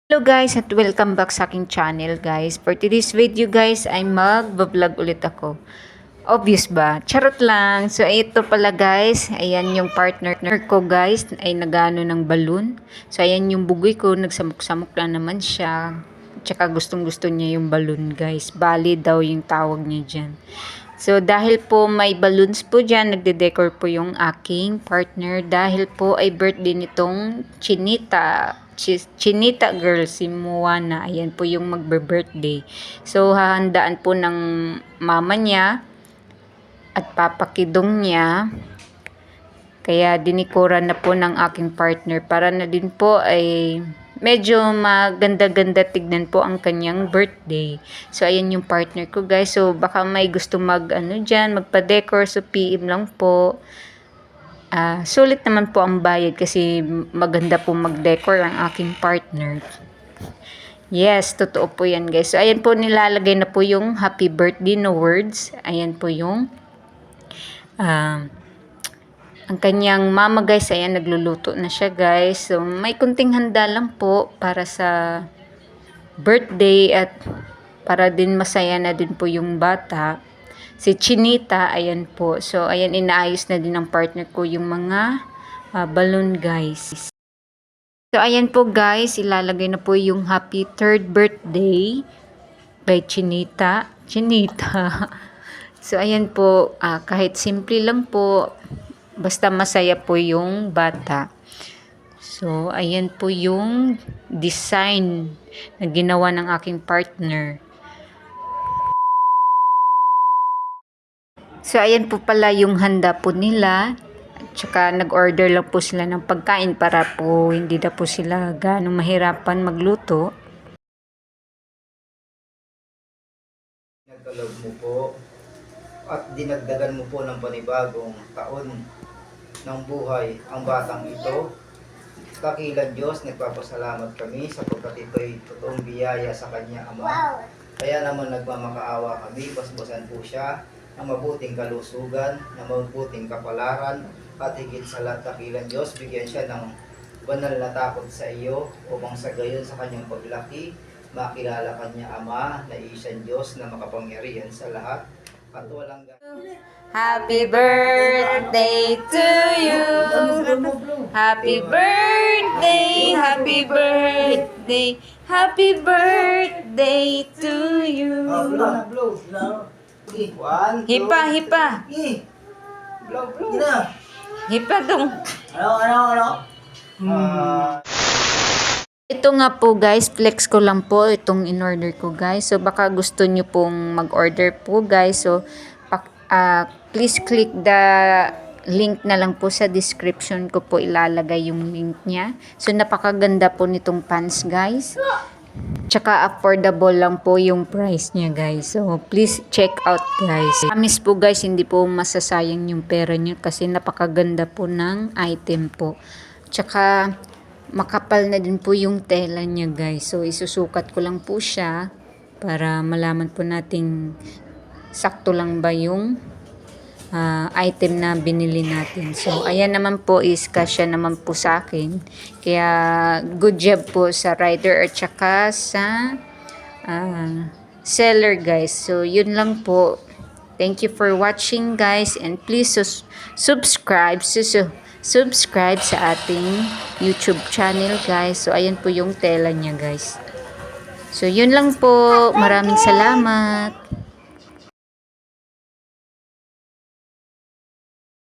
Hello guys at welcome back sa aking channel guys. For today's video guys ay mag-vlog ulit ako. Obvious ba? Charot lang. So ito pala guys, ayan yung partner ko guys ay nagano ng balloon. So ayan yung bugoy ko, nagsamok-samok na naman siya. Tsaka gustong gusto niya yung balloon guys. Bali daw yung tawag niya dyan. So dahil po may balloons po dyan, nagde-decor po yung aking partner. Dahil po ay birthday nitong Chinita girl, si Moana. Ayan po yung magbe-birthday. So, hahandaan po ng mama niya at papakidong niya. Kaya dinikoran na po ng aking partner para na din po ay medyo maganda-ganda tignan po ang kanyang birthday. So, ayan yung partner ko guys. So, baka may gusto magpa-decor. So, PM lang po. Sulit naman po ang bayad kasi maganda po mag-decor ang aking partner. Yes, totoo po yan guys. So, ayan po nilalagay na po yung happy birthday no words. Ayan po yung ang kanyang mama guys. Ayan, nagluluto na siya guys. So, may kunting handa lang po para sa birthday at para din masaya na din po yung bata. Si Chinita, ayan po. So, ayan, inaayos na din ng partner ko yung mga balloon, guys. So, ayan po, guys. Ilalagay na po yung happy 3rd birthday kay Chinita. Chinita. So, ayan po. Kahit simple lang po, basta masaya po yung bata. So, ayan po yung design na ginawa ng aking partner. So, ayan po pala yung handa po nila. At saka nag-order lang po sila ng pagkain para po hindi na po sila ganong mahirapan magluto. Nagkaloob mo po at dinagdagan mo po ng panibagong taon ng buhay ang batang ito. Kakilang Diyos, nagpapasalamat kami sapagkat ito'y totoong biyaya sa kanya Ama. Kaya naman nagmamakaawa kami, basbasan po siya ng mabuting kalusugan, ng mabuting kapalaran, at higit sa lahat dakilang Diyos, bigyan siya ng banal na takot sa iyo upang sa gayon sa kanyang paglaki, makilala kanya Ama na isang Diyos na makapangyarihan sa lahat at walang Happy birthday to you. Happy birthday, happy birthday, happy birthday to you. Blow. One, two, Hipa. blow. Hipa dong. Ano? Ito nga po guys, flex ko lang po itong in-order ko guys. So baka gusto nyo pong mag-order po guys. So please click the link na lang po sa description ko po, ilalagay yung link niya. So napakaganda po nitong pants guys. Tsaka affordable lang po yung price niya guys. So please check out guys. Promise po guys, hindi po masasayang yung pera niyo kasi napakaganda po ng item po. Tsaka makapal na din po yung tela niya guys. So isusukat ko lang po siya para malaman po nating sakto lang ba yung item na binili natin. So, ayan naman po is kasya naman po sa akin. Kaya, good job po sa rider at saka sa seller guys. So, yun lang po. Thank you for watching guys and please subscribe. Subscribe sa ating YouTube channel guys. So, ayan po yung tela niya guys. So, yun lang po. Maraming salamat.